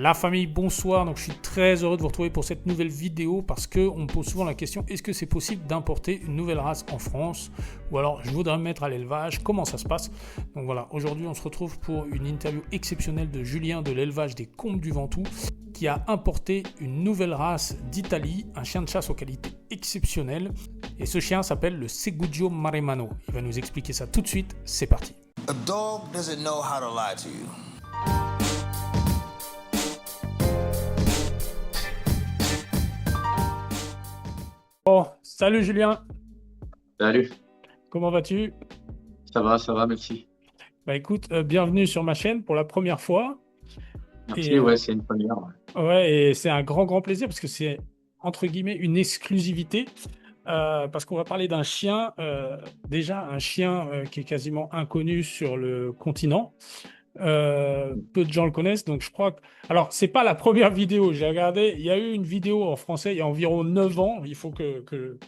La famille, bonsoir. Donc, je suis très heureux de vous retrouver pour cette nouvelle vidéo parce qu'on me pose souvent la question, est-ce que c'est possible d'importer une nouvelle race en France? Ou alors, je voudrais me mettre à l'élevage, comment ça se passe? Donc voilà, aujourd'hui, on se retrouve pour une interview exceptionnelle de Julien de l'élevage des Combes du Ventoux qui a importé une nouvelle race d'Italie, un chien de chasse aux qualités exceptionnelles. Et ce chien s'appelle le Segugio Maremmano. Il va nous expliquer ça tout de suite. C'est parti. A dog doesn't know how to lie to you. Bon, salut Julien, Salut, comment vas-tu? ça va, merci. Bah écoute, bienvenue sur ma chaîne pour la première fois. Et Merci, ouais, c'est une première. Ouais. ouais, et c'est un grand plaisir parce que c'est entre guillemets une exclusivité parce qu'on va parler d'un chien, déjà un chien qui est quasiment inconnu sur le continent. Peu de gens le connaissent, donc je crois que... Alors, c'est pas la première vidéo, j'ai regardé, il y a eu une vidéo en français il y a environ 9 ans, il faut que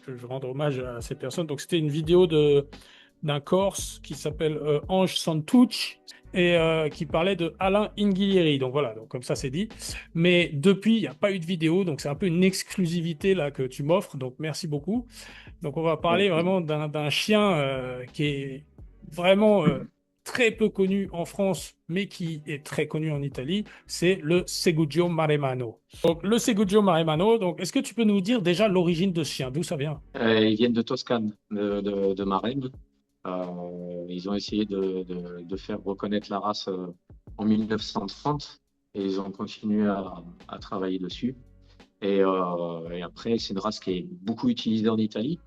je rende hommage à ces personnes. Donc, c'était une vidéo d'un Corse qui s'appelle Ange Santouch et qui parlait de Alain Inghilieri. Donc voilà, donc comme ça c'est dit. Mais depuis, il n'y a pas eu de vidéo, donc c'est un peu une exclusivité là que tu m'offres. Donc merci beaucoup. Donc on va parler vraiment d'un chien qui est vraiment très peu connu en France, mais qui est très connu en Italie. C'est le Segugio Maremmano. Donc le Segugio Maremmano. Donc est-ce que tu peux nous dire déjà l'origine de ce chien, d'où ça vient? Ils viennent de Toscane, de Maremma. Ils ont essayé de faire reconnaître la race en 1930 et ils ont continué à travailler dessus. Et après, c'est une race qui est beaucoup utilisée en Italie.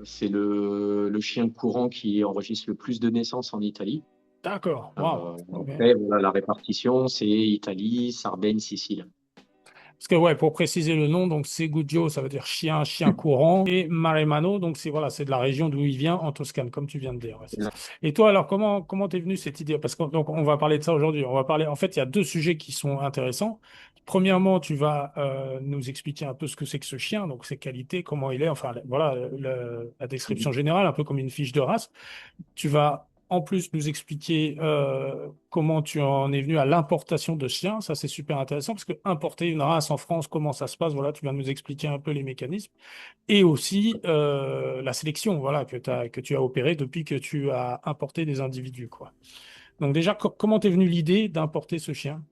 C'est le chien courant qui enregistre le plus de naissances en Italie. D'accord, waouh. Ok. Après, voilà, la répartition, c'est Italie, Sardaigne, Sicile. Parce que ouais, pour préciser le nom, donc Segugio, ça veut dire chien, chien courant, et Maremmano, donc c'est voilà, c'est de la région d'où il vient, en Toscane, comme tu viens de dire. Ouais, c'est ça. Et toi, alors comment t'es venu cette idée? Parce que donc on va parler de ça aujourd'hui. On va parler. En fait, il y a deux sujets qui sont intéressants. Premièrement, tu vas nous expliquer un peu ce que c'est que ce chien, donc ses qualités, comment il est, enfin voilà, la description générale, un peu comme une fiche de race. Tu vas en plus nous expliquer comment tu en es venu à l'importation de chiens. Ça, c'est super intéressant parce que importer une race en France, comment ça se passe, voilà, tu vas nous expliquer un peu les mécanismes. Et aussi la sélection, voilà, que tu as opérée depuis que tu as importé des individus, quoi. Donc déjà, comment t'es venu l'idée d'importer ce chien?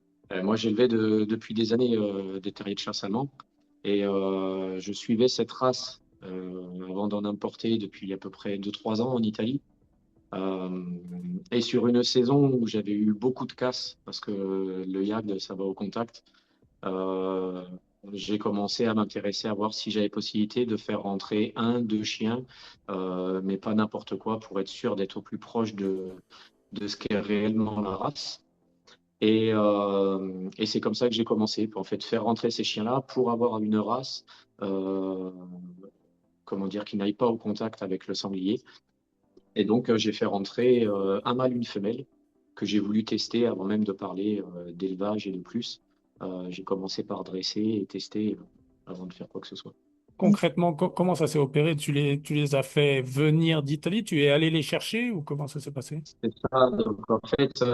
Moi, j'élevais depuis des années des terriers de chasse allemands et je suivais cette race avant d'en importer depuis à peu près 2 3 ans en Italie. Euh, et sur une saison où j'avais eu beaucoup de casse parce que le YAG, ça va au contact, euh, j'ai commencé à m'intéresser à voir si j'avais possibilité de faire rentrer un, deux chiens, mais pas n'importe quoi pour être sûr d'être au plus proche de ce qu'est réellement la race. Et c'est comme ça que j'ai commencé, pour en fait faire rentrer ces chiens-là pour avoir une race, euh, comment dire, qui n'aille pas au contact avec le sanglier. Et donc j'ai fait rentrer un mâle, une femelle, que j'ai voulu tester avant même de parler d'élevage et de plus. J'ai commencé par dresser et tester avant de faire quoi que ce soit. Concrètement, comment ça s'est opéré? Tu les as fait venir d'Italie? Tu es allé les chercher ou comment ça s'est passé? C'est ça. Donc, en fait,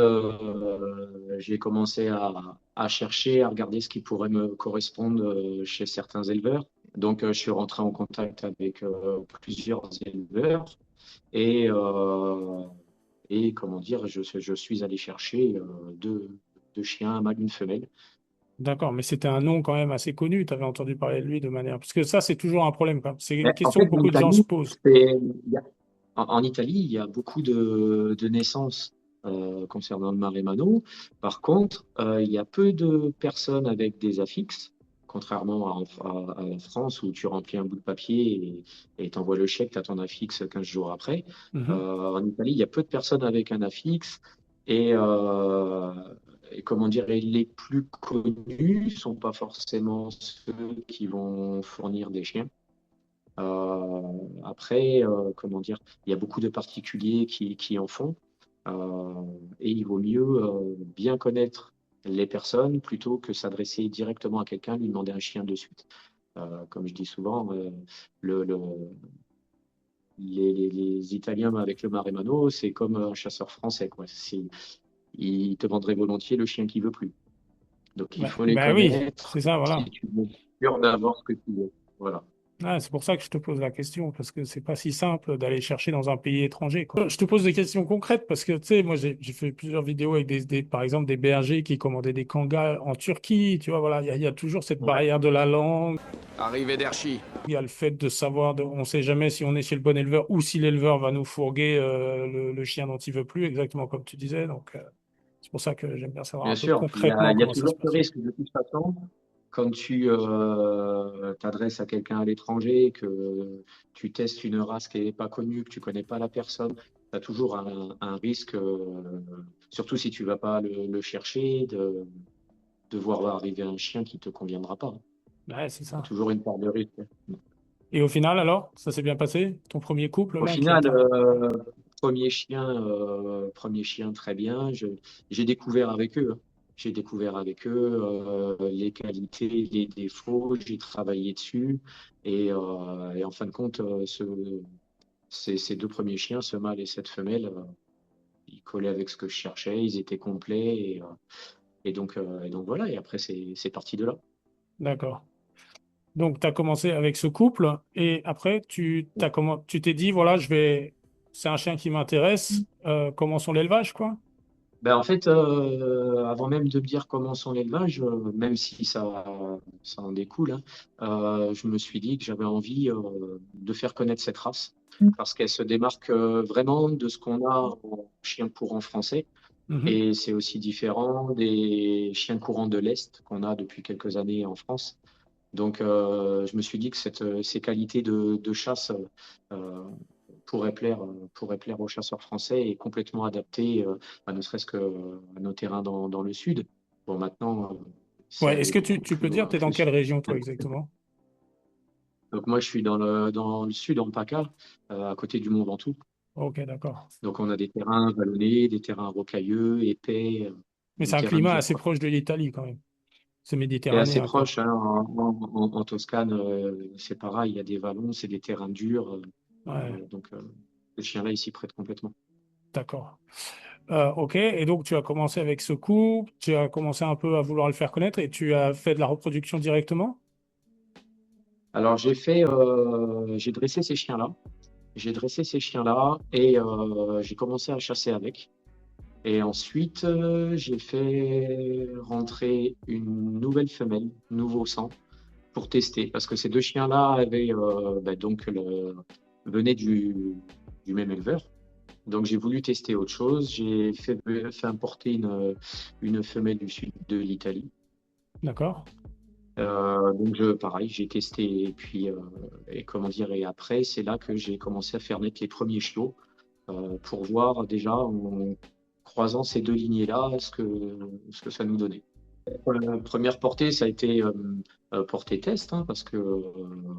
j'ai commencé à chercher, à regarder ce qui pourrait me correspondre chez certains éleveurs. Donc, je suis rentré en contact avec plusieurs éleveurs et, euh, et comment dire, je suis allé chercher deux chiens, un mâle, une femelle. D'accord, mais c'était un nom quand même assez connu. Tu avais entendu parler de lui de manière... Parce que ça, c'est toujours un problème, quand même. C'est une Mais en question que fait, en beaucoup de gens se Italie, posent. il y a, en Italie, il y a beaucoup de naissances concernant le Maremmano. Par contre, il y a peu de personnes avec des affixes, contrairement à la France où tu remplis un bout de papier et t'envoies le chèque, tu as ton affixe 15 jours après. Mhm. En Italie, il y a peu de personnes avec un affixe et, euh, et comment dire, et les plus connus sont pas forcément ceux qui vont fournir des chiens. Après, comment dire, il y a beaucoup de particuliers qui en font, et il vaut mieux bien connaître les personnes plutôt que s'adresser directement à quelqu'un, lui demander un chien de suite. Comme je dis souvent, le, le- les Italiens avec le Maremmano, c'est comme un chasseur français, quoi. Il te vendrait volontiers le chien qui veut plus. Donc, il Bah, faut les bah oui, connaître c'est ça, si voilà. tu veux être sûr d'avoir ce que tu veux. Voilà. Ah, c'est pour ça que je te pose la question, parce que c'est pas si simple d'aller chercher dans un pays étranger, quoi. Je te pose des questions concrètes parce que, tu sais, moi, j'ai fait plusieurs vidéos avec par exemple, des bergers qui commandaient des kangas en Turquie, tu vois, voilà, il y a toujours cette Ouais. barrière de la langue, Arrivederci. il y a le fait de savoir, on sait jamais si on est chez le bon éleveur ou si l'éleveur va nous fourguer le chien dont il veut plus, exactement comme tu disais, donc c'est pour ça que j'aime bien savoir Bien un peu sûr, concrètement il y a comment ça se toujours ce passe. risque de toute façon. Quand tu t'adresses à quelqu'un à l'étranger, que tu testes une race qui n'est pas connue, que tu connais pas la personne, tu as toujours un risque, surtout si tu vas pas le chercher, de voir arriver un chien qui te conviendra pas. Ouais, c'est Il y a ça. toujours une part de risque. Et au final, alors, ça s'est bien passé? Ton premier couple, Au là, qui final, était... premier chien très bien. J'ai découvert avec eux. Hein. J'ai découvert avec eux les qualités, les défauts. J'ai travaillé dessus. Et en fin de compte, ces deux premiers chiens, ce mâle et cette femelle, ils collaient avec ce que je cherchais. Ils étaient complets. Et donc voilà. Et après, c'est parti de là. D'accord. Donc, tu as commencé avec ce couple et après, tu t'es dit, voilà, c'est un chien qui m'intéresse, commençons l'élevage, quoi. Ben, en fait, avant même de me dire comment sont l'élevage, même si ça en découle, hein, je me suis dit que j'avais envie de faire connaître cette race parce qu'elle se démarque vraiment de ce qu'on a en chien courant français Mhm. et c'est aussi différent des chiens courants de l'Est qu'on a depuis quelques années en France. Donc, je me suis dit que ces qualités de chasse euh, pourraient plaire aux chasseurs français et complètement adaptées, ne serait-ce que à nos terrains dans le sud. Bon, maintenant, c'est Ouais, est-ce allé que beaucoup tu peux dire, tu es dans plus. quelle région, toi, exactement? Donc, moi, je suis dans le sud, en PACA, à côté du Mont Ventoux. Ok, d'accord. Donc, on a des terrains vallonnés, des terrains rocailleux, épais, Mais des c'est un terrains climat durs, assez quoi. proche de l'Italie, quand même. C'est Et assez méditerranéen, quoi. proche, hein, en Toscane, c'est pareil, il y a des vallons, c'est des terrains durs. Ouais, Donc, le chien-là, il s'y prête complètement. d'accord. Ok, et donc tu as commencé avec ce couple, tu as commencé un peu à vouloir le faire connaître et tu as fait de la reproduction directement? Alors, j'ai dressé ces chiens-là. J'ai dressé ces chiens-là et j'ai commencé à chasser avec. Et ensuite, j'ai fait rentrer une nouvelle femelle, nouveau sang, pour tester. Parce que ces deux chiens-là venaient du même éleveur. Donc, j'ai voulu tester autre chose. Fait importer une femelle du sud de l'Italie. D'accord. Pareil, j'ai testé et comment dire, et après, c'est là que j'ai commencé à faire naître les premiers chiots pour voir déjà en croisant ces deux lignées-là ce que ça nous donnait. La première portée, ça a été portée test, hein, parce que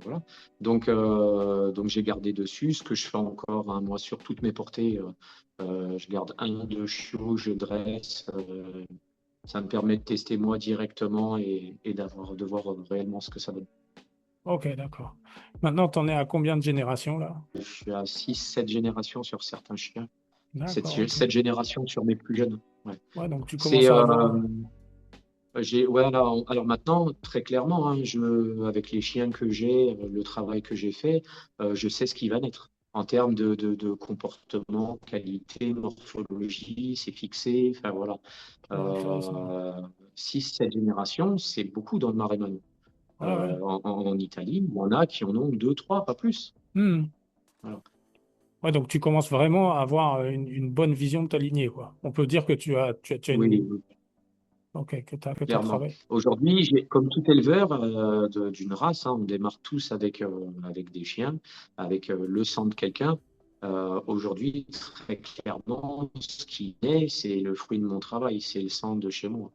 voilà. Donc j'ai gardé dessus, ce que je fais encore, hein, moi sur toutes mes portées, je garde un ou deux chiots, je dresse. Ça me permet de tester moi directement et de voir réellement ce que ça donne. Ok, d'accord. Maintenant, tu en es à combien de générations là? Je suis à 6 7 générations sur certains chiens, D'accord, ok. 7 générations sur mes plus jeunes. Ouais. Ouais, donc tu C'est, commences à avoir. ouais, alors maintenant, très clairement, hein, avec les chiens que j'ai, le travail que j'ai fait, je sais ce qui va naître. En termes de comportement, qualité, morphologie, c'est fixé. Enfin voilà. Ouais, intéressant. Euh, 7 générations, c'est beaucoup dans le Marais Ouais, ouais. en Italie, il y en a qui en ont deux, trois, pas plus. Hmm. Voilà. Ouais, donc tu commences vraiment à avoir une bonne vision de ta lignée, quoi. On peut dire que tu as Oui, une. oui, Ok, que t'as clairement. travaillé. Aujourd'hui, comme tout éleveur d'une race, hein, on démarre tous avec des chiens, avec le sang de quelqu'un. Aujourd'hui, très clairement, ce qui est, c'est le fruit de mon travail, c'est le sang de chez moi.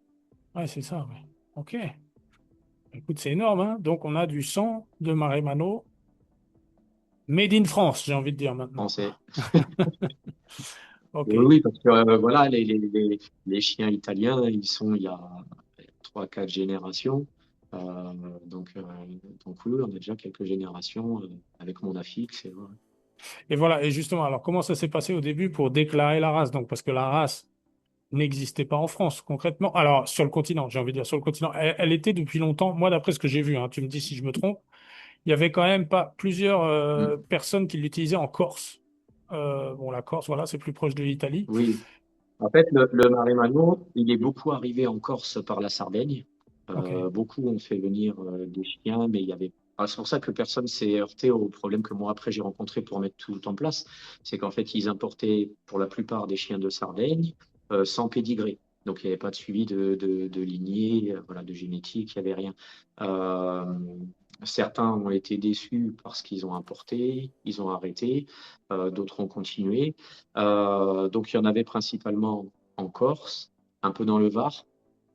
Ouais, c'est ça, ouais. Ok. Écoute, c'est énorme, hein. Donc on a du sang de Maremano, made in France, j'ai envie de dire maintenant, Français. quoi. Ok. Oui, oui, parce que voilà, les chiens italiens, ils sont il y a 3 4 générations. Euh, donc, euh, donc oui, on a déjà quelques générations avec mon affixe. Et voilà. Et voilà, et justement, alors comment ça s'est passé au début pour déclarer la race? Donc, parce que la race n'existait pas en France, concrètement. Alors, sur le continent, j'ai envie de dire sur le continent. Elle était depuis longtemps, moi, d'après ce que j'ai vu, hein, tu me dis si je me trompe, il y avait quand même pas plusieurs Mm. personnes qui l'utilisaient en Corse. Bon, la Corse, voilà, c'est plus proche de l'Italie. Oui. En fait, le Maremmano, il est beaucoup arrivé en Corse par la Sardaigne. Ok. Beaucoup ont fait venir des chiens, mais il y avait. Ah, c'est pour ça que personne s'est heurté au problème que moi après j'ai rencontré pour mettre tout en place. C'est qu'en fait, ils importaient pour la plupart des chiens de Sardaigne sans pédigré. Donc il n'y avait pas de suivi de lignée, voilà, de génétique, il n'y avait rien. Euh, Certains ont été déçus parce qu'ils ont importé, ils ont arrêté, d'autres ont continué. Donc, il y en avait principalement en Corse, un peu dans le Var.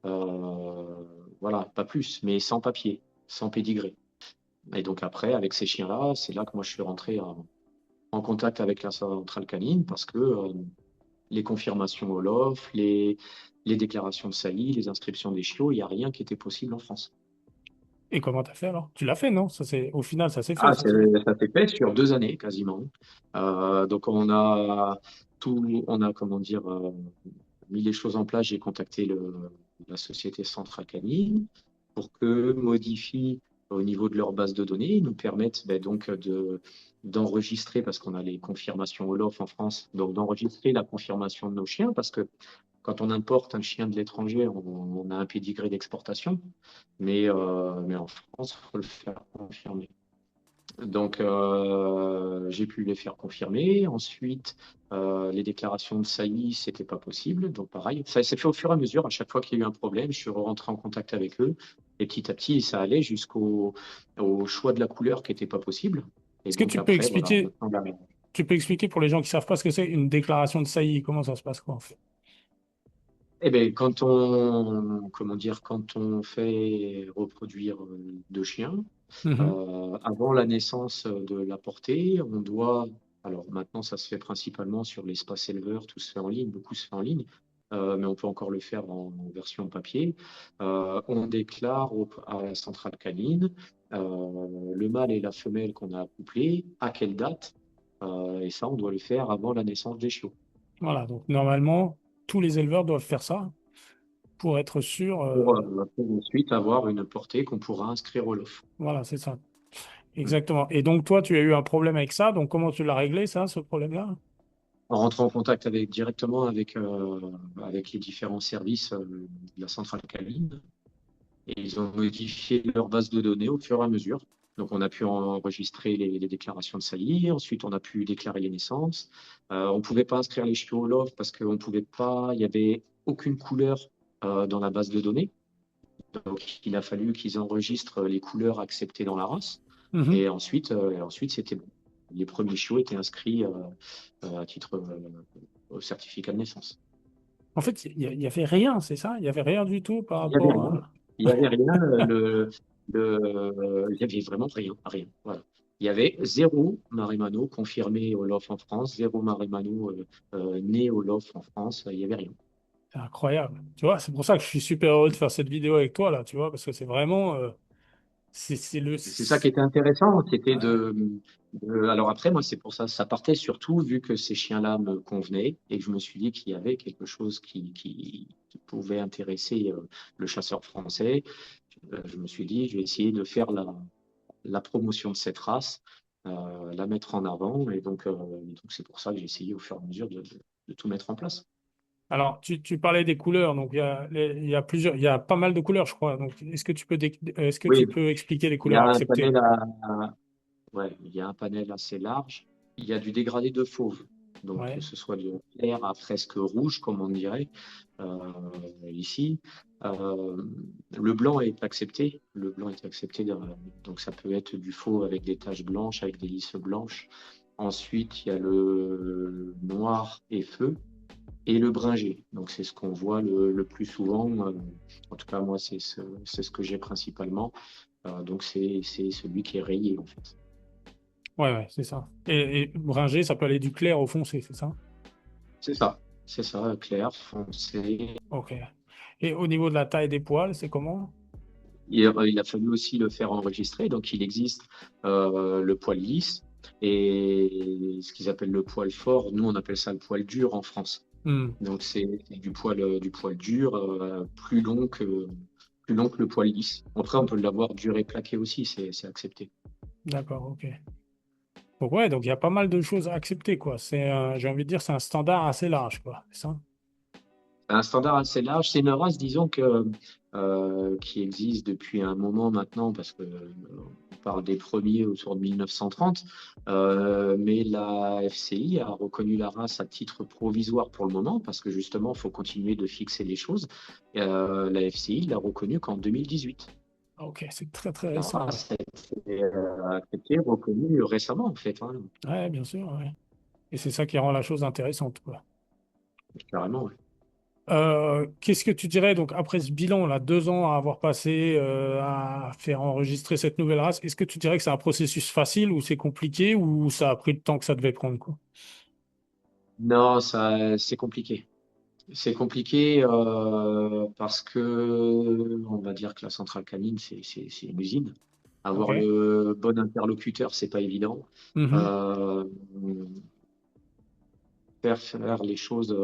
Euh, voilà, pas plus, mais sans papier, sans pédigré. Et donc, après, avec ces chiens-là, c'est là que moi je suis rentré en contact avec la centrale canine parce que les confirmations Olof, les déclarations de saillie, les inscriptions des chiots, il n'y a rien qui était possible en France. Et comment t'as fait alors? Tu l'as fait, non? Ça c'est, au final, ça s'est fait, Ah, ça. ça s'est fait sur 2 années quasiment. Donc on a comment dire, mis les choses en place. J'ai contacté la société Centrale Canine pour que modifie au niveau de leur base de données, ils nous permettent donc d'enregistrer, parce qu'on a les confirmations Olof en France, donc d'enregistrer la confirmation de nos chiens, parce que quand on importe un chien de l'étranger, on a un pédigré d'exportation, mais en France, il faut le faire confirmer. Donc, j'ai pu les faire confirmer. Ensuite, les déclarations de saillie, c'était pas possible. Donc, pareil, ça s'est fait au fur et à mesure. À chaque fois qu'il y a eu un problème, je suis rentré en contact avec eux. Et petit à petit, ça allait au choix de la couleur qui n'était pas possible. Et Est-ce que donc, tu peux après, voilà, expliquer, on a. tu peux expliquer pour les gens qui savent pas ce que c'est une déclaration de saillie? Comment ça se passe, quoi, en fait? Eh bien, comment dire, quand on fait reproduire deux chiens, Mhm. avant la naissance de la portée, on doit, alors maintenant ça se fait principalement sur l'espace éleveur, tout se fait en ligne, beaucoup se fait en ligne, mais on peut encore le faire en version papier. On déclare à la centrale canine le mâle et la femelle qu'on a accouplés, à quelle date, et ça on doit le faire avant la naissance des chiots. Voilà, donc normalement, tous les éleveurs doivent faire ça pour être sûr. Pour ensuite avoir une portée qu'on pourra inscrire au LOF. Voilà, c'est ça. Exactement. Et donc, toi, tu as eu un problème avec ça. Donc, comment tu l'as réglé, ça, ce problème-là? En rentrant en contact directement avec les différents services de la centrale Caline, et ils ont modifié leur base de données au fur et à mesure. Donc, on a pu enregistrer les déclarations de saillie. Ensuite, on a pu déclarer les naissances. On ne pouvait pas inscrire les chiots au LOF parce qu'on pouvait pas, il n'y avait aucune couleur dans la base de données. Donc, il a fallu qu'ils enregistrent les couleurs acceptées dans la race. Mhm. Et ensuite, c'était bon. Les premiers chiots étaient inscrits à titre au certificat de naissance. En fait, il y avait rien, c'est ça? Il y avait rien du tout par Il n'y avait rapport rien. à... Il n'y avait rien. Il y avait vraiment rien. Rien. Voilà. Il y avait zéro Marimano confirmé au LOF en France, zéro Marimano né au LOF en France. Il n'y avait rien. C'est incroyable. Tu vois, c'est pour ça que je suis super heureux de faire cette vidéo avec toi, là, tu vois, parce que c'est vraiment... c'est le... C'est ça qui était intéressant, c'était Ouais. alors après, moi, c'est pour ça, ça partait surtout vu que ces chiens-là me convenaient et que je me suis dit qu'il y avait quelque chose qui pouvait intéresser le chasseur français. Je me suis dit, je vais essayer de faire la promotion de cette race, la mettre en avant. Et donc c'est pour ça que j'ai essayé au fur et à mesure de tout mettre en place. Alors, tu parlais des couleurs, donc il y a plusieurs, il y a pas mal de couleurs, je crois. Donc, est-ce que tu Oui, peux expliquer les il y couleurs a un acceptées? panel ouais, il y a un panel assez large. Il y a du dégradé de fauve, donc que Ouais. ce soit du clair à presque rouge, comme on dirait ici. Euh, le blanc est accepté. Le blanc est accepté, donc ça peut être du fauve avec des taches blanches, avec des lisses blanches. Ensuite, il y a le noir et feu et le bringé. Donc c'est ce qu'on voit le plus souvent. En tout cas, moi, c'est ce que j'ai principalement. Donc c'est celui qui est rayé en fait. Ouais, ouais, c'est ça. Et bringé, ça peut aller du clair au foncé, c'est ça? C'est ça, clair, foncé. Ok. Et au niveau de la taille des poils, c'est comment? Il a fallu aussi le faire enregistrer, donc il existe le poil lisse et ce qu'ils appellent le poil fort. Nous, on appelle ça le poil dur en France. Hmm. Donc c'est du poil dur, plus long que le poil lisse. Après, on peut l'avoir dur et plaqué aussi, c'est accepté. D'accord, ok. Donc ouais, donc il y a pas mal de choses à accepter, quoi. J'ai envie de dire, c'est un standard assez large, quoi. C'est ça? Un standard assez large, c'est une race, disons que qui existe depuis un moment maintenant, parce que on parle des premiers autour de 1930, mais la FCI a reconnu la race à titre provisoire pour le moment, parce que justement, il faut continuer de fixer les choses. La FCI l'a reconnu qu'en 2018. Ah, ok, c'est très très La récent, ouais. race a été acceptée, reconnue récemment, en fait, hein, Ouais, bien sûr, ouais. Et c'est ça qui rend la chose intéressante, quoi. carrément. Ouais. Qu'est-ce que tu dirais, donc, après ce bilan, là, 2 ans à avoir passé à faire enregistrer cette nouvelle race, est-ce que tu dirais que c'est un processus facile ou c'est compliqué ou ça a pris le temps que ça devait prendre, quoi? Non, ça, c'est compliqué. C'est compliqué parce que on va dire que la centrale canine, c'est une usine. Avoir Ok. le bon interlocuteur, c'est pas évident. Mhm. Euh, faire les choses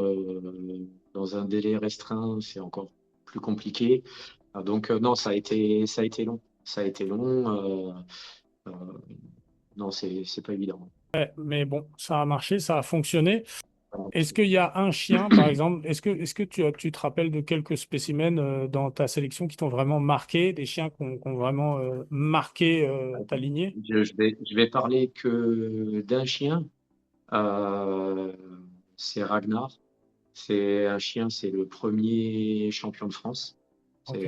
dans un délai restreint, c'est encore plus compliqué. Donc non, ça a été long. Ça a été long. Euh, non, c'est pas évident. Ouais, mais bon, ça a marché, ça a fonctionné. Est-ce qu'il y a un chien, par exemple, est-ce que tu te rappelles de quelques spécimens dans ta sélection qui t'ont vraiment marqué, des chiens qui ont vraiment marqué ta lignée? Je vais parler que d'un chien. Euh, c'est Ragnar. C'est un chien, c'est le premier champion de France. Ok,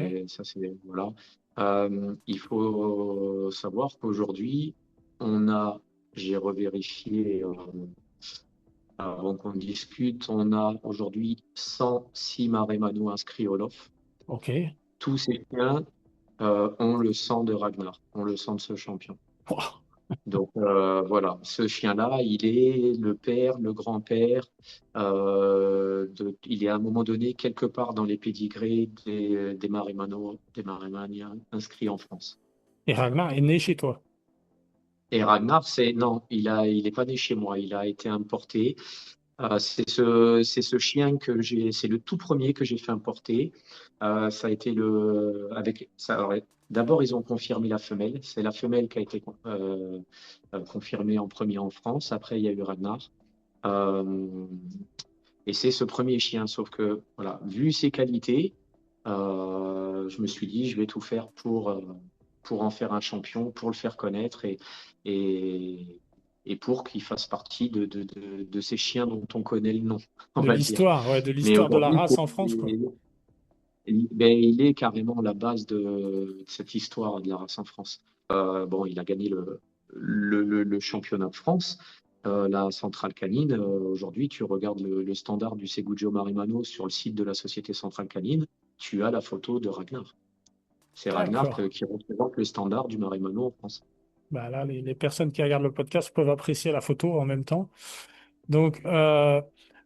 Voilà. Il faut savoir qu'aujourd'hui, on a, j'ai revérifié avant qu'on discute, on a aujourd'hui 106 Maremano inscrits au LOF. ok. Tous ces chiens ont le sang de Ragnar, ont le sang de ce champion. Ouah. Donc voilà, ce chien-là, il est le père, le grand-père. Il est à un moment donné quelque part dans les pédigrés des Maremaniens inscrits en France. Et Ragnar est né chez toi. Et Ragnar, non, il est pas né chez moi, il a été importé. C'est ce chien c'est le tout premier que j'ai fait importer. Ça a été avec ça. Alors, d'abord, ils ont confirmé la femelle. C'est la femelle qui a été confirmée en premier en France. Après, il y a eu Ragnar. Euh, et c'est ce premier chien. Sauf que, voilà, vu ses qualités, je me suis dit, je vais tout faire pour en faire un champion, pour le faire connaître et, et pour qu'il fasse partie de ces chiens dont on connaît le nom, on De va dire. l'histoire, ouais, de Mais l'histoire de la aujourd'hui, race en France, quoi. ben, il est carrément la base de cette histoire de la race en France. Bon, il a gagné le championnat de France. La centrale canine, aujourd'hui, tu regardes le standard du Segugio Marimano sur le site de la Société Centrale Canine, tu as la photo de Ragnar. C'est Ragnar D'accord. qui représente le standard du Marimano en France. Bah là, les personnes qui regardent le podcast peuvent apprécier la photo en même temps. Donc,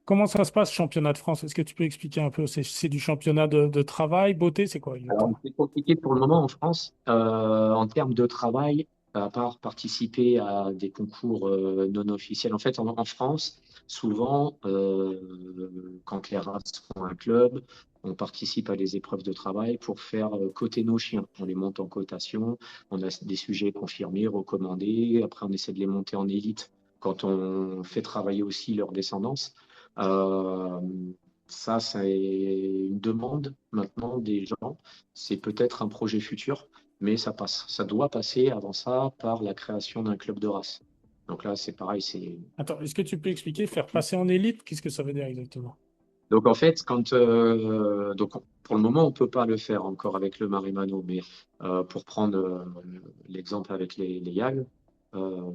comment ça se passe, championnat de France? Est-ce que tu peux expliquer un peu? C'est du championnat de travail, beauté, c'est quoi Alors, exactement? c'est compliqué pour le moment en France. En termes de travail, à part participer à des concours non officiels. En fait, en France, souvent, quand les races font un club, on participe à des épreuves de travail pour faire coter nos chiens. On les monte en cotation, on a des sujets confirmés, recommandés. Après, on essaie de les monter en élite quand on fait travailler aussi leur descendance. Euh, Ça, c'est une demande maintenant des gens. C'est peut-être un projet futur, mais ça passe. Ça doit passer avant ça par la création d'un club de race. Donc là, c'est pareil. Attends, est-ce que tu peux expliquer, faire passer en élite? Qu'est-ce que ça veut dire exactement? Donc en fait, pour le moment, on peut pas le faire encore avec le Marimano, mais pour prendre l'exemple avec les Yags, euh,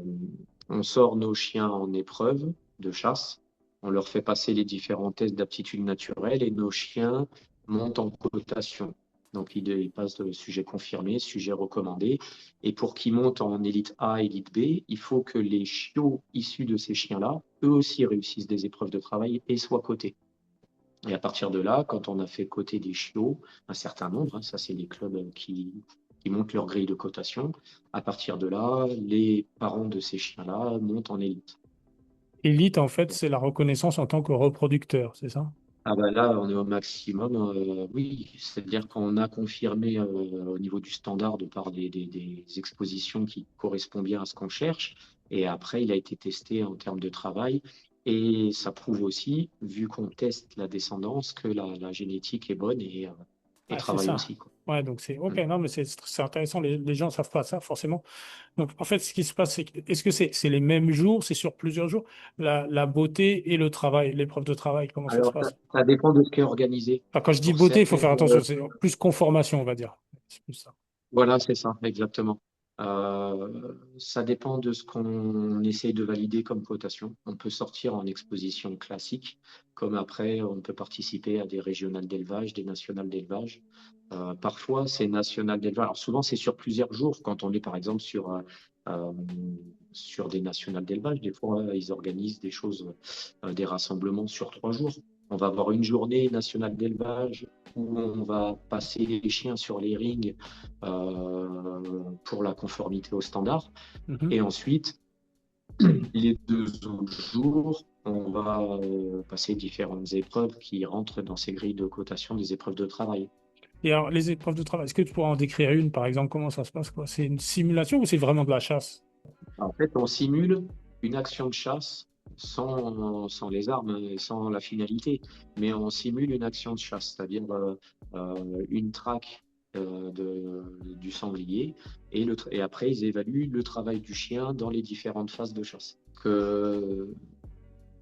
on sort nos chiens en épreuve de chasse, on leur fait passer les différents tests d'aptitude naturelle et nos chiens montent en cotation. Donc ils passent de sujet confirmé, sujet recommandé. Et pour qu'ils montent en élite A, élite B, il faut que les chiots issus de ces chiens-là, eux aussi réussissent des épreuves de travail et soient cotés. Et à partir de là, quand on a fait coter des chiots, un certain nombre, hein, ça c'est les clubs qui montent leur grille de cotation, à partir de là, les parents de ces chiens-là montent en élite. Élite, en fait, c'est la reconnaissance en tant que reproducteur, c'est ça? Ah bah là, on est au maximum, oui, c'est-à-dire qu'on a confirmé au niveau du standard de par des expositions qui correspondent bien à ce qu'on cherche, et après il a été testé en termes de travail, et ça prouve aussi, vu qu'on teste la descendance, que la génétique est bonne et Ouais, c'est travaille ça. aussi, quoi. Ouais, donc c'est OK. Mm. Non, mais c'est intéressant. Les gens ne savent pas ça, forcément. Donc, en fait, ce qui se passe, c'est est-ce que c'est les mêmes jours, c'est sur plusieurs jours, la beauté et le travail, l'épreuve de travail, comment ça se Alors, ça, passe? ça dépend de ce qui est organisé. Enfin, quand je dis Pour beauté, il faut faire certaines, attention, c'est plus conformation, on va dire. C'est plus ça. voilà, c'est ça, exactement. Ça dépend de ce qu'on essaye de valider comme cotation. On peut sortir en exposition classique, comme après, on peut participer à des régionales d'élevage, des nationales d'élevage. Parfois, c'est national d'élevage. Alors souvent, c'est sur plusieurs jours. Quand on est, par exemple, euh, sur des nationales d'élevage, des fois, ils organisent des choses, des rassemblements sur 3 jours. On va avoir une journée nationale d'élevage où on va passer les chiens sur les rings pour la conformité au standard. Mhm. Et ensuite, les 2 autres jours, on va passer différentes épreuves qui rentrent dans ces grilles de cotation des épreuves de travail. Et alors, les épreuves de travail, est-ce que tu pourrais en décrire une, par exemple, comment ça se passe, quoi? C'est une simulation ou c'est vraiment de la chasse? En fait, on simule une action de chasse sans les armes et sans la finalité, mais on simule une action de chasse, c'est-à-dire une traque du sanglier, et après ils évaluent le travail du chien dans les différentes phases de chasse.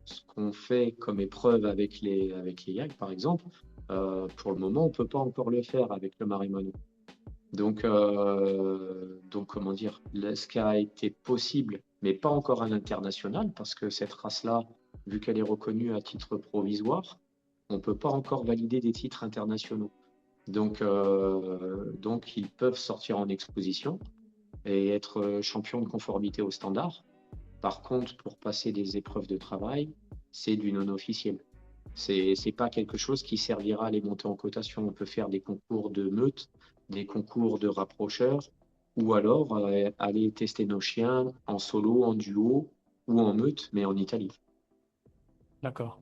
Ce qu'on fait comme épreuve avec les yaks, par exemple, pour le moment, on ne peut pas encore le faire avec le Marimano. Donc, comment dire, ce qui a été possible, mais pas encore à l'international, parce que cette race-là, vu qu'elle est reconnue à titre provisoire, on ne peut pas encore valider des titres internationaux. Donc, ils peuvent sortir en exposition et être champions de conformité au standard. Par contre, pour passer des épreuves de travail, c'est du non officiel. C'est pas quelque chose qui servira à les monter en cotation. On peut faire des concours de meute, des concours de rapprocheurs, ou alors aller tester nos chiens en solo, en duo ou en meute, mais en Italie. D'accord.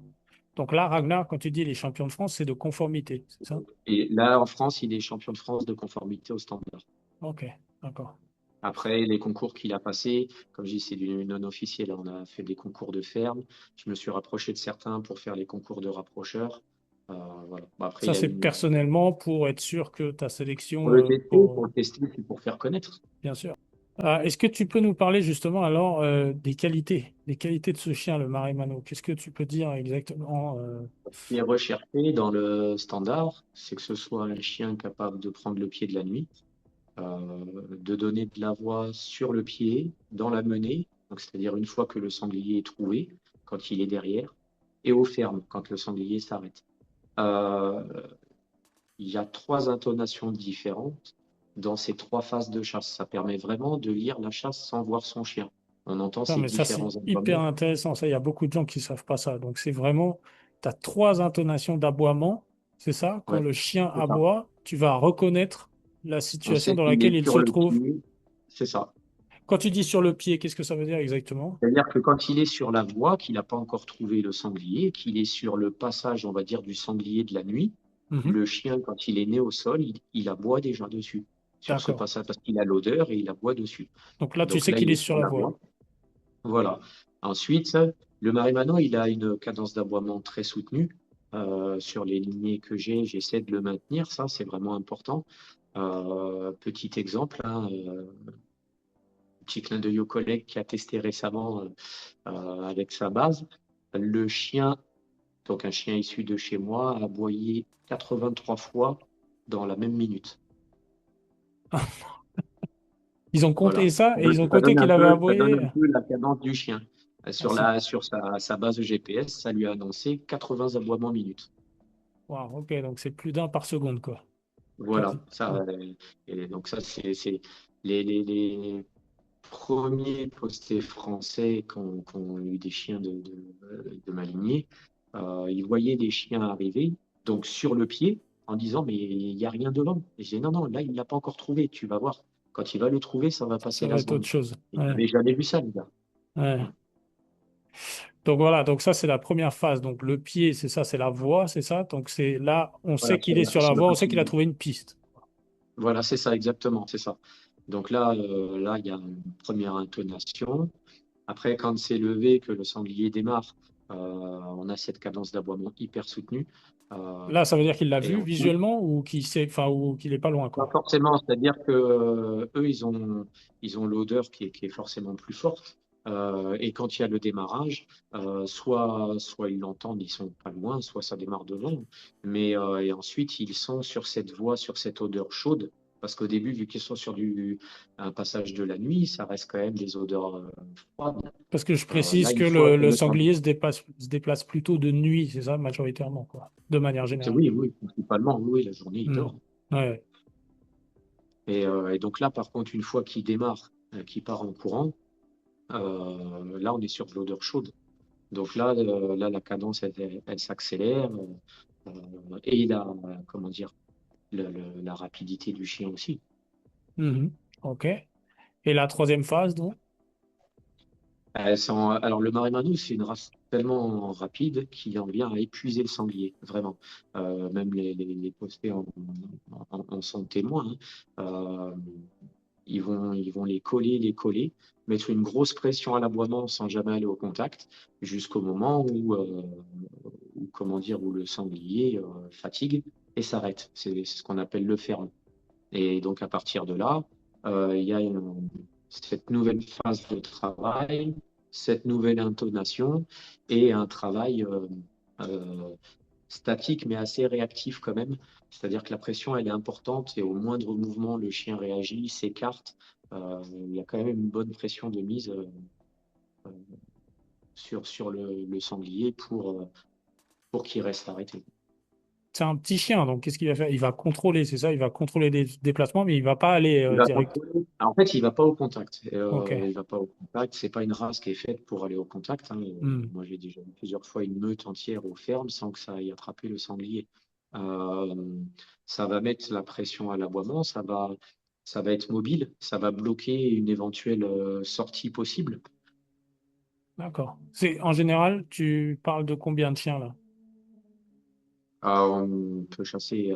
Donc là, Ragnar, quand tu dis les champions de France, c'est de conformité, c'est ça? Et là, en France, il est champion de France de conformité au standard. OK, d'accord. Après, les concours qu'il a passés, comme je dis, c'est du non officiel. On a fait des concours de ferme. Je me suis rapproché de certains pour faire les concours de rapprocheurs. Voilà. Bon, après, Ça, il a c'est une. personnellement pour être sûr que ta Pour sélection, le tester, pour pour... le tester, puis pour faire connaître. Bien sûr. Est-ce que tu peux nous parler justement alors des qualités de ce chien, le Marimano? Qu'est-ce que tu peux dire exactement? Ce qui est recherché dans le standard, c'est que ce soit un chien capable de prendre le pied de la nuit, de donner de la voix sur le pied, dans la menée, donc c'est-à-dire une fois que le sanglier est trouvé, quand il est derrière, et au ferme, quand le sanglier s'arrête. Euh, il y a 3 intonations différentes dans ces 3 phases de chasse. Ça permet vraiment de lire la chasse sans voir son chien. On entend Non, ces mais ça, c'est différents hyper aboiements. intéressant. Ça, il y a beaucoup de gens qui ne savent pas ça. Donc, c'est vraiment, tu as trois intonations d'aboiement. C'est ça? Quand Ouais, le chien c'est ça. aboie, tu vas reconnaître la On situation sait dans qu'il laquelle est il sur se le trouve. pied. C'est ça. Quand tu dis sur le pied, qu'est-ce que ça veut dire exactement? C'est-à-dire que quand il est sur la voie, qu'il n'a pas encore trouvé le sanglier, qu'il est sur le passage, on va dire, du sanglier de la nuit, Mhm. le chien, quand il est né au sol, il aboie déjà dessus, sur ce D'accord. passage, parce qu'il a l'odeur et il aboie dessus. Donc là, tu Donc sais là, qu'il il est est sur sur la la voie. voie. Voilà. Ensuite, le Marimano, il a une cadence d'aboiement très soutenue. Sur les lignées que j'essaie de le maintenir. Ça, c'est vraiment important. Petit exemple, hein, petit clin d'œil au collègue qui a testé récemment avec sa base. Le chien, donc un chien issu de chez moi, a aboyé 83 fois dans la même minute. Ils ont compté Voilà. ça et ils ont compté qu'il avait Ça donne un aboyé. peu la cadence du chien. Ah, Sur sa base GPS, ça lui a annoncé 80 aboiements minutes. Waouh, ok, donc c'est plus d'un par seconde, quoi. Voilà. Quasi. Ça, et donc ça, c'est les premiers postés français qui ont eu des chiens de ma lignée. Ils voyaient des chiens arriver, donc sur le pied, en disant, mais il n'y a rien devant. Et je dis, non, non, là, il ne l'a pas encore trouvé, tu vas voir. Quand il va le trouver, ça va passer Ça la va être autre seconde. chose. Il Ouais, n'avait jamais vu ça, le gars. ouais. Donc voilà, donc ça c'est la première phase. Donc le pied, c'est ça, c'est la voie, c'est ça. Donc c'est là, on Voilà, sait qu'il est sur la sur la voie, on sait partie. qu'il a trouvé une piste. Voilà, c'est ça, exactement, c'est ça. Donc là, il y a une première intonation. Après, quand c'est levé, que le sanglier démarre, on a cette cadence d'aboiement hyper soutenue. Euh, Là, ça veut dire qu'il l'a et vu ensuite, visuellement ou qu'il sait, enfin, ou qu'il est pas loin, pas quoi. forcément, c'est-à-dire que eux, ils ont l'odeur qui est forcément plus forte. Et quand il y a le démarrage, soit ils l'entendent, ils sont pas loin, soit ça démarre devant. Mais et ensuite, ils sont sur cette voie, sur cette odeur chaude. Parce qu'au début, vu qu'ils sont sur un passage de la nuit, ça reste quand même des odeurs froides. Parce que je Là, précise que une fois que le le sanglier sanglier. se déplace plutôt de nuit, c'est ça, majoritairement, quoi, de manière générale. Oui, oui, principalement, oui, la journée, il Hmm. dort. Ouais. Et donc là, par contre, une fois qu'il démarre, qu'il part en courant, là, on est sur de l'odeur chaude. Donc là, la cadence, elle s'accélère. Et comment dire, la rapidité du chien aussi. Mhm. OK. Et la troisième phase, donc? Alors, le Maremano, c'est une race tellement rapide qu'il en vient à épuiser le sanglier, vraiment. Même les postés en sont témoins, hein. Ils vont les coller, mettre une grosse pression à l'aboiement sans jamais aller au contact, jusqu'au moment comment dire, où le sanglier fatigue et s'arrête. C'est ce qu'on appelle le ferme. Et donc, à partir de là, il y a cette nouvelle phase de travail, cette nouvelle intonation et un travail euh, statique, mais assez réactif quand même. C'est-à-dire que la pression, elle est importante et au moindre mouvement, le chien réagit, s'écarte. Il y a quand même une bonne pression de mise sur le sanglier pour qu'il reste arrêté. C'est un petit chien, donc qu'est-ce qu'il va faire? Il va contrôler, c'est ça? Il va contrôler des déplacements, mais il va pas aller Il va direct. contrôler. En fait, il va pas au contact. OK. Il va pas au contact. C'est pas une race qui est faite pour aller au contact, hein. Hmm. Moi, j'ai déjà vu plusieurs fois une meute entière aux fermes sans que ça aille attraper le sanglier. Euh, Ça va mettre la pression à l'aboiement, ça va être mobile, ça va bloquer une éventuelle sortie possible. D'accord. C'est, en général, tu parles de combien de chiens là? On peut chasser,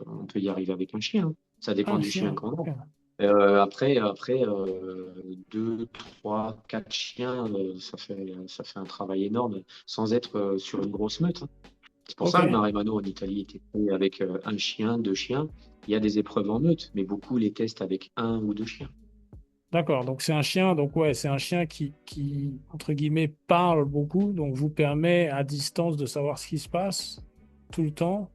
on peut y arriver avec un chien, hein. Ça dépend Un du chien chien. qu'on a. OK. Après, deux, trois, quatre chiens, ça fait un travail énorme sans être sur une grosse meute, hein. C'est pour ça que le OK. Maremano en Italie était fait avec un chien, deux chiens. Il y a des épreuves en meute, mais beaucoup les testent avec un ou deux chiens. D'accord. Donc c'est un chien. Donc ouais, c'est un chien qui, entre guillemets, parle beaucoup. Donc vous permet à distance de savoir ce qui se passe tout le temps.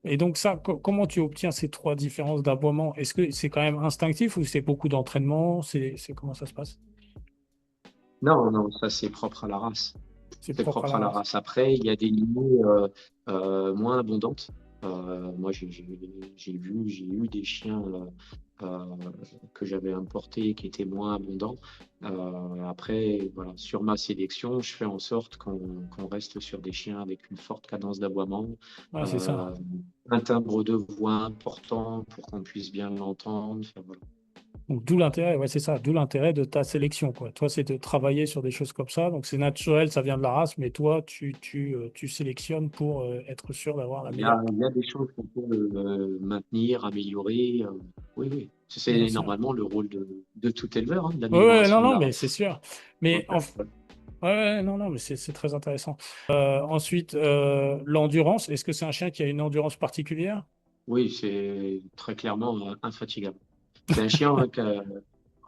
Et donc ça, comment tu obtiens ces trois différences d'aboiement? Est-ce que c'est quand même instinctif ou c'est beaucoup d'entraînement? C'est comment ça se passe? Non, non, ça c'est propre à la race. C'est C'est propre à propre la à la race. race. Après, il y a des lignées moins abondantes. Moi, j'ai eu des chiens que j'avais importés qui étaient moins abondants. Après, voilà, sur ma sélection, je fais en sorte qu'on reste sur des chiens avec une forte cadence d'aboiement, Ouais, c'est euh, ça. un timbre de voix important pour qu'on puisse bien l'entendre. Enfin, voilà. Donc, d'où l'intérêt, ouais, c'est ça, d'où l'intérêt de ta sélection, quoi. Toi, c'est de travailler sur des choses comme ça. Donc, c'est naturel, ça vient de la race, mais toi, tu sélectionnes pour être sûr d'avoir la meilleure. Il y a des choses qu'on peut maintenir, améliorer. Oui, oui. Bien C'est sûr. normalement le rôle de tout éleveur, hein, de Ouais, ouais, non, l'amélioration de non, la mais race. c'est sûr. Mais Donc, en... ouais, ouais, non, non, mais c'est très intéressant. Ensuite, l'endurance. Est-ce que c'est un chien qui a une endurance particulière? oui, c'est très clairement infatigable. C'est un chien hein,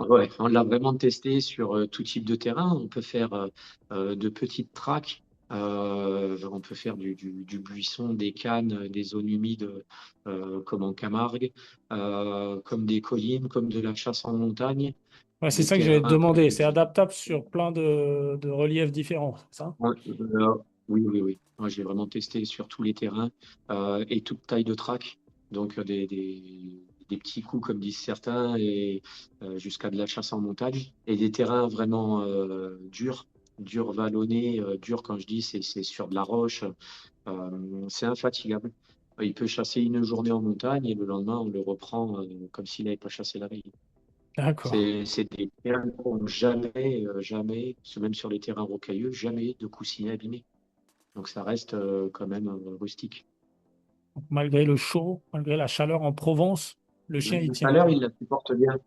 ouais, on l'a vraiment testé sur tout type de terrain. On peut faire de petites traques, on peut faire du buisson, des cannes, des zones humides comme en Camargue, comme des collines, comme de la chasse en montagne, Ouais, c'est des ça que j'allais te terrains demander. C'est privilégiés. adaptable sur plein de reliefs différents, c'est ça? Ouais, oui, oui, oui. Moi, j'ai vraiment testé sur tous les terrains et toute taille de track. Donc, des petits coups, comme disent certains, et jusqu'à de la chasse en montagne. Et des terrains vraiment durs, vallonnés. Durs, quand je dis, c'est sur de la roche. C'est infatigable. Il peut chasser une journée en montagne et le lendemain, on le reprend comme s'il n'avait pas chassé la veille. D'accord. C'est des chiens qui n'ont jamais, jamais, même sur les terrains rocailleux, jamais de coussinets abîmés. Donc ça reste quand même rustique. Donc, malgré le chaud, malgré la chaleur en Provence, le chien, il La tient, chaleur, il quoi. la supporte bien.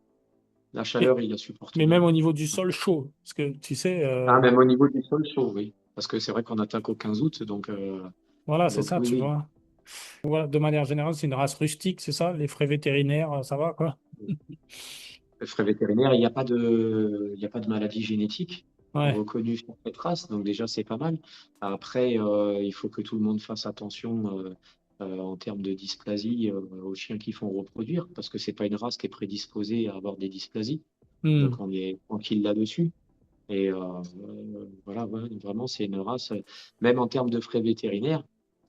La Et- chaleur, il la supporte mais bien. même au niveau du sol chaud, parce que tu sais, Ah, même au niveau du sol chaud, oui. Parce que c'est vrai qu'on n'atteint qu'au 15 août, voilà, c'est donc ça, oui, tu oui. vois. Voilà, de manière générale, c'est une race rustique, c'est ça? Les frais vétérinaires, ça va, quoi? Le frais vétérinaire, il y a pas de maladie génétique Ouais. reconnue sur cette race, donc déjà c'est pas mal. Après, il faut que tout le monde fasse attention en termes de dysplasie aux chiens qui font reproduire, parce que c'est pas une race qui est prédisposée à avoir des dysplasies. Hmm. Donc on est tranquille là-dessus. Et voilà, ouais, vraiment, c'est une race, même en termes de frais vétérinaires,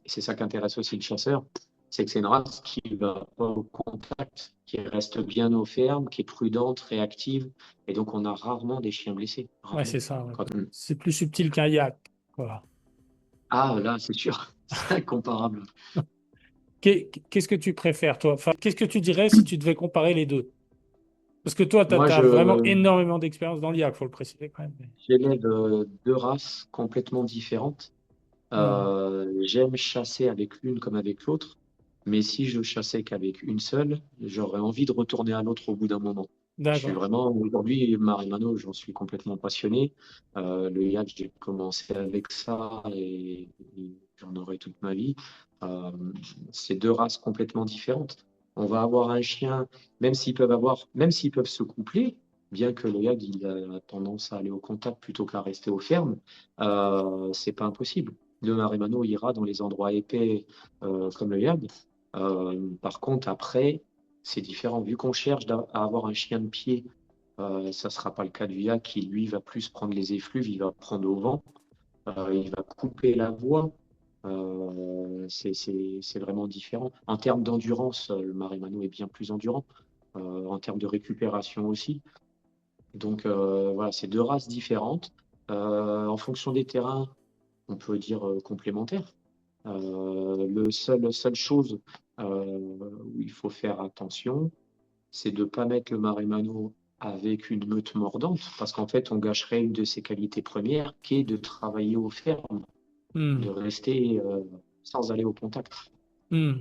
et c'est ça qui intéresse aussi le chasseur, c'est que c'est une race qui va pas au contact, qui reste bien aux fermes, qui est prudente, réactive, et donc on a rarement des chiens blessés, Ouais, rarement. c'est ça. Ouais. Quand C'est plus subtil qu'un yak. Voilà. Ah, là, c'est sûr, c'est incomparable. Qu'est-ce que tu préfères, toi? Enfin, qu'est-ce que tu dirais si tu devais comparer les deux? Parce que toi, tu Moi, as, vraiment énormément d'expérience dans l'IA, il faut le préciser quand même. j'élève deux races complètement différentes. Hmm. J'aime chasser avec l'une comme avec l'autre, mais si je chassais qu'avec une seule, j'aurais envie de retourner à l'autre au bout d'un moment. Je suis D'accord. vraiment, aujourd'hui, Marimano, j'en suis complètement passionné. Le yak, j'ai commencé avec ça et j'en aurai toute ma vie. Euh, c'est deux races complètement différentes. On va avoir un chien, même s'ils peuvent se coupler, bien que le yak, il a tendance à aller au contact plutôt qu'à rester aux fermes, c'est pas impossible. Le Marimano ira dans les endroits épais comme le yak. Par contre, après, c'est différent. Vu qu'on cherche à avoir un chien de pied, ça ne sera pas le cas du yak qui, lui, va plus prendre les effluves, il va prendre au vent, il va couper la voie. C'est vraiment différent. En termes d'endurance, le Marimano est bien plus endurant. En termes de récupération aussi. Donc voilà, c'est deux races différentes. En fonction des terrains, on peut dire complémentaires. La seule chose où il faut faire attention, c'est de ne pas mettre le Marimano avec une meute mordante, parce qu'en fait, on gâcherait une de ses qualités premières, qui est de travailler aux fermes, de Hmm. rester sans aller au contact. Hmm.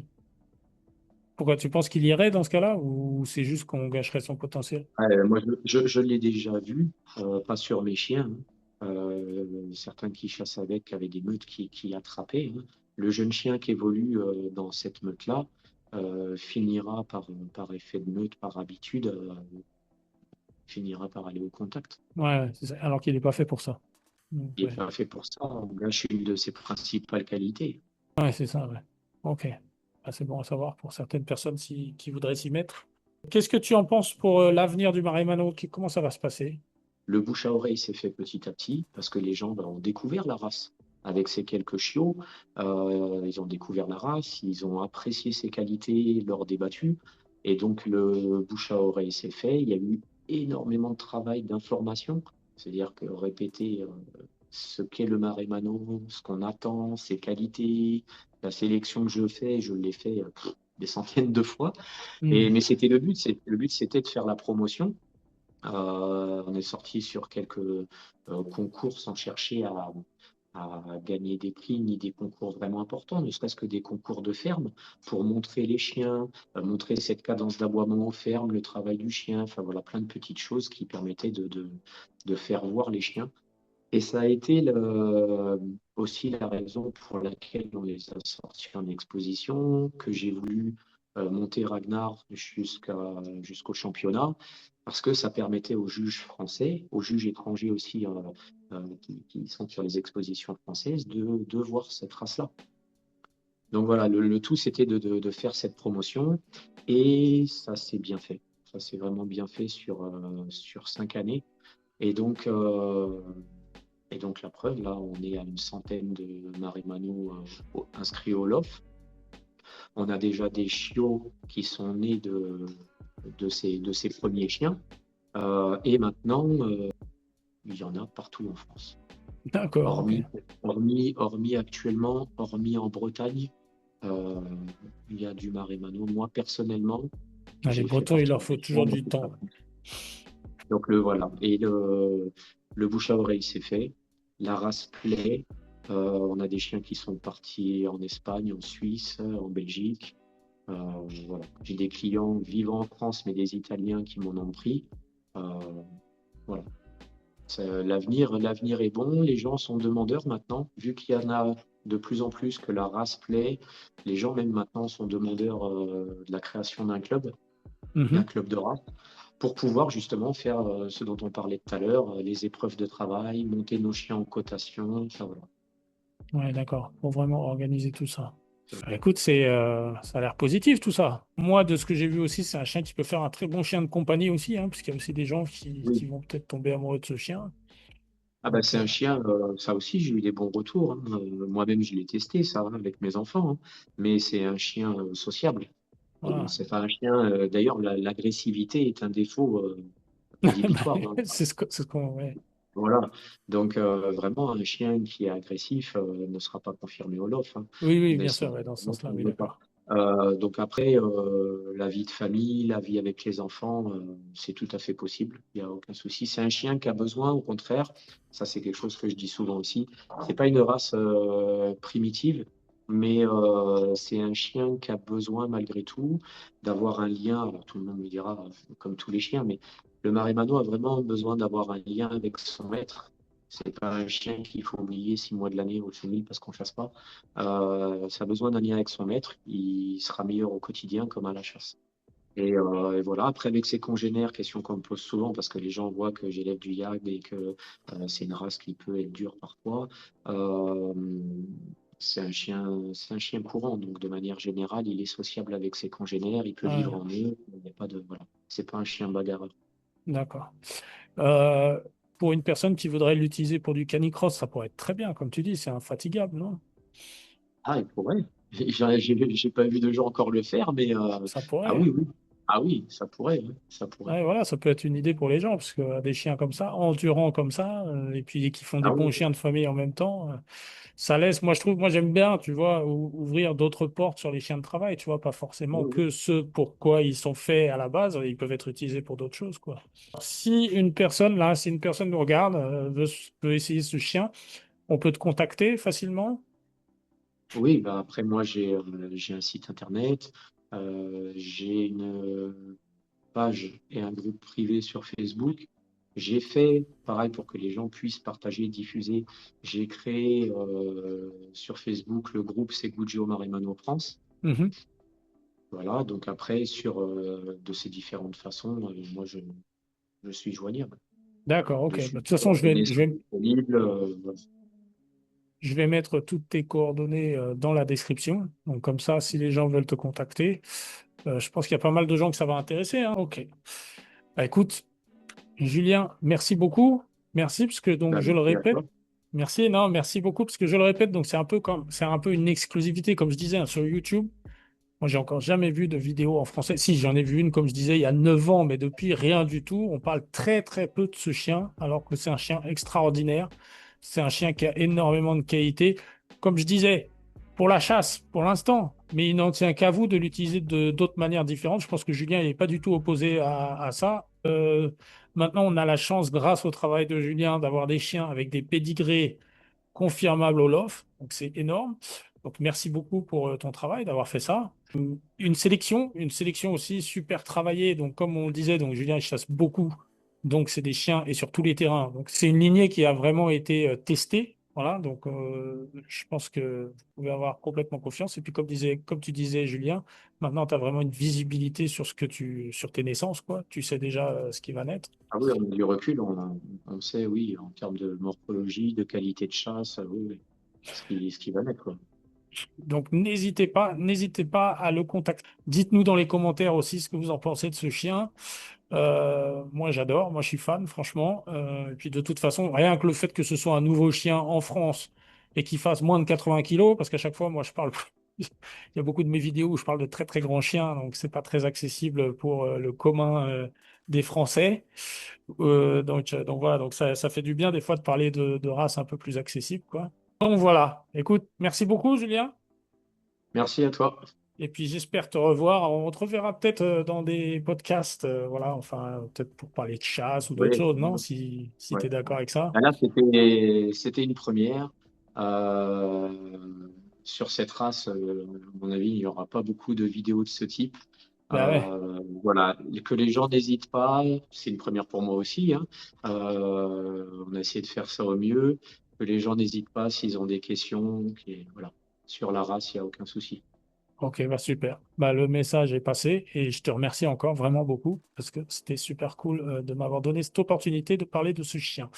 Pourquoi tu penses qu'il irait dans ce cas-là ou c'est juste qu'on gâcherait son potentiel? Moi, je l'ai déjà vu, pas sur mes chiens, hein. Certains qui chassent avec avaient des meutes qui attrapaient, hein. Le jeune chien qui évolue dans cette meute-là finira par effet de meute, par habitude, finira par aller au contact. Ouais, c'est ça. Alors qu'il n'est pas fait pour ça. Donc, Il n'est ouais, pas fait pour ça. On gâche une de ses principales qualités. ouais, c'est ça, ouais. Ok. Ah, c'est bon à savoir pour certaines personnes qui voudraient s'y mettre. Qu'est-ce que tu en penses pour l'avenir du Marimano? Comment ça va se passer? Le bouche à oreille s'est fait petit à petit parce que les gens ont découvert la race. Avec ces quelques chiots, ils ont découvert la race, ils ont apprécié ses qualités lors des battues. Et donc, le bouche à oreille s'est fait. Il y a eu énormément de travail d'information, c'est-à-dire que répéter ce qu'est le Marimano, ce qu'on attend, ses qualités, la sélection que je fais, je l'ai fait des centaines de fois. Hmm. Mais c'était le but, le but c'était de faire la promotion. On est sorti sur quelques concours sans chercher à gagner des prix ni des concours vraiment importants, ne serait-ce que des concours de ferme pour montrer les chiens, montrer cette cadence d'aboiement aux fermes, le travail du chien, enfin voilà, plein de petites choses qui permettaient de faire voir les chiens. Et ça a été aussi la raison pour laquelle on les a sortis en exposition, que j'ai voulu monter Ragnar jusqu'au championnat, parce que ça permettait aux juges français, aux juges étrangers aussi qui sont sur les expositions françaises, de voir cette race-là. Donc voilà, le tout, c'était de faire cette promotion, et ça s'est bien fait. Ça s'est vraiment bien fait sur 5 années. Et donc, et donc la preuve, là, on est à une centaine de Marimano inscrits au LOF. On a déjà des chiots qui sont nés de ces premiers chiens. Et maintenant, il y en a partout en France. D'accord, ok. Hormis actuellement, hormis en Bretagne, euh, il y a du Marimano. Moi, personnellement, Ah, les j'ai fait Bretons, il partie leur des faut chiens toujours dans du toute la temps. France. Donc voilà. Et le bouche à oreille, c'est fait. La race plaît. On a des chiens qui sont partis en Espagne, en Suisse, en Belgique. Voilà. J'ai des clients vivant en France, mais des Italiens qui m'en ont pris. Euh, voilà. L'avenir est bon. Les gens sont demandeurs maintenant. Vu qu'il y en a de plus en plus, que la race plaît, les gens même maintenant sont demandeurs de la création d'un Mhm. club de race, pour pouvoir justement faire ce dont on parlait tout à l'heure, les épreuves de travail, monter nos chiens en cotation. Enfin, voilà. Ouais, d'accord. Pour vraiment organiser tout ça. Écoute, ça a l'air positif tout ça. Moi, de ce que j'ai vu aussi, c'est un chien qui peut faire un très bon chien de compagnie aussi, hein, parce qu'il y a aussi des gens qui Oui. vont peut-être tomber amoureux de ce chien. Ah bah, Donc, c'est un chien, ça aussi j'ai eu des bons retours, hein. Moi-même je l'ai testé ça hein, avec mes enfants, hein. Mais c'est un chien sociable. voilà. C'est pas un chien. D'ailleurs, l'agressivité est un défaut Bah, rédhibitoire, hein. c'est ce qu'on. Ouais. Voilà. Donc vraiment, un chien qui est agressif ne sera pas confirmé au LOF, hein. Oui, oui, Mais bien ça, sûr, ouais, dans ce moi, sens-là, ça ne oui, veut pas. d'accord. Donc après, la vie de famille, la vie avec les enfants, c'est tout à fait possible. Il n'y a aucun souci. C'est un chien qui a besoin, au contraire, ça c'est quelque chose que je dis souvent aussi. C'est pas une race primitive, mais c'est un chien qui a besoin malgré tout d'avoir un lien. Alors tout le monde me dira, comme tous les chiens, mais le Marimano a vraiment besoin d'avoir un lien avec son maître. C'est pas un chien qu'il faut oublier 6 mois de l'année au chenil parce qu'on chasse pas. Ça a besoin d'un lien avec son maître. Il sera meilleur au quotidien comme à la chasse. Et voilà. Après, avec ses congénères, question qu'on me pose souvent parce que les gens voient que j'élève du yag et que c'est une race qui peut être dure parfois. Euh, c'est un chien courant, donc de manière générale, il est sociable avec ses congénères, il peut vivre Ouais, en eux. Il n'y a pas de, voilà. C'est pas un chien bagarreur. d'accord. Euh, pour une personne qui voudrait l'utiliser pour du canicross, ça pourrait être très bien, comme tu dis, c'est infatigable, non? Ah, il pourrait. J'ai pas vu de gens encore le faire, mais Ça ah pourrait, oui, hein. oui. Ah oui, ça pourrait, oui, ça pourrait. Ouais, voilà, ça peut être une idée pour les gens, parce que des chiens comme ça, endurants comme ça, et puis qui font des Ah bons oui, chiens de famille en même temps, ça laisse, moi je trouve, moi j'aime bien, tu vois, ouvrir d'autres portes sur les chiens de travail, tu vois, pas forcément oui, oui. que ce pour quoi ils sont faits à la base, ils peuvent être utilisés pour d'autres choses, quoi. Si une personne, là, si une personne nous regarde, veut essayer ce chien, on peut te contacter facilement? Oui, bah après moi j'ai un site internet, j'ai une page et un groupe privé sur Facebook. J'ai fait pareil pour que les gens puissent partager, diffuser. J'ai créé sur Facebook le groupe Segugio Marimano France. Mhm. Voilà, donc après sur de ces différentes façons, je suis joignable. D'accord, ok. Dessus, Bah, de toute les façon, coordonnées sont disponibles. Voilà. je vais mettre toutes tes coordonnées dans la description. Donc comme ça, si les gens veulent te contacter, je pense qu'il y a pas mal de gens que ça va intéresser, hein. Ok. Bah, écoute, Julien, merci beaucoup. Merci, parce que donc Bah, je le merci à toi. répète. Merci, non, merci beaucoup, parce que je le répète, donc c'est un peu une exclusivité, comme je disais, hein, sur YouTube. Moi, j'ai encore jamais vu de vidéo en français. Si, j'en ai vu une, comme je disais, il y a 9 ans, mais depuis, rien du tout. On parle très, très peu de ce chien, alors que c'est un chien extraordinaire. C'est un chien qui a énormément de qualité. Comme je disais, pour la chasse, pour l'instant, mais il n'en tient qu'à vous de l'utiliser de d'autres manières différentes. Je pense que Julien n'est pas du tout opposé à ça. Maintenant, on a la chance, grâce au travail de Julien, d'avoir des chiens avec des pédigrés confirmables au LOF. Donc, c'est énorme. Donc, merci beaucoup pour ton travail d'avoir fait ça. Une sélection aussi super travaillée. Donc, comme on le disait, donc Julien il chasse beaucoup. Donc, c'est des chiens et sur tous les terrains. Donc, c'est une lignée qui a vraiment été testée. Voilà. Donc, je pense que vous pouvez avoir complètement confiance. Et puis, comme tu disais, Julien, maintenant, tu as vraiment une visibilité sur sur tes naissances, quoi. Tu sais déjà ce qui va naître. Ah oui, on a du recul, on sait, oui, en termes de morphologie, de qualité de chasse, oui, oui, ce qui va naître, quoi. Donc, n'hésitez pas à le contacter. Dites-nous dans les commentaires aussi ce que vous en pensez de ce chien. Moi, j'adore. Moi, je suis fan, franchement. Et puis, de toute façon, rien que le fait que ce soit un nouveau chien en France et qu'il fasse moins de 80 kilos, parce qu'à chaque fois, moi, je parle. Il y a beaucoup de mes vidéos où je parle de très, très grands chiens, donc c'est pas très accessible pour le commun des Français. Donc voilà, donc ça fait du bien des fois de parler de races un peu plus accessibles, quoi. Donc voilà. Écoute, merci beaucoup, Julien. Merci à toi. Et puis j'espère te revoir. On te reverra peut-être dans des podcasts, voilà, enfin, peut-être pour parler de chasse ou d'autres Ouais, choses, non? Si ouais. tu es d'accord avec ça. Ah, là, c'était une première. Sur cette race, à mon avis, il n'y aura pas beaucoup de vidéos de ce type. Bah ouais. Voilà, que les gens n'hésitent pas, c'est une première pour moi aussi, hein. On a essayé de faire ça au mieux. Que les gens n'hésitent pas s'ils ont des questions. Voilà. Sur la race, il n'y a aucun souci. Ok, bah super. Bah, le message est passé et je te remercie encore vraiment beaucoup parce que c'était super cool de m'avoir donné cette opportunité de parler de ce chien.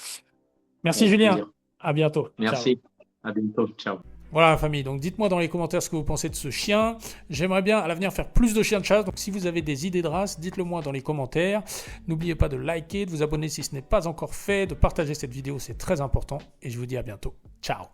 Merci Avec Julien. plaisir. À bientôt. Ciao. Merci. À bientôt. Ciao. Voilà la famille, donc dites-moi dans les commentaires ce que vous pensez de ce chien. J'aimerais bien à l'avenir faire plus de chiens de chasse, donc si vous avez des idées de race, dites-le moi dans les commentaires. N'oubliez pas de liker, de vous abonner si ce n'est pas encore fait, de partager cette vidéo, c'est très important. Et je vous dis à bientôt. Ciao.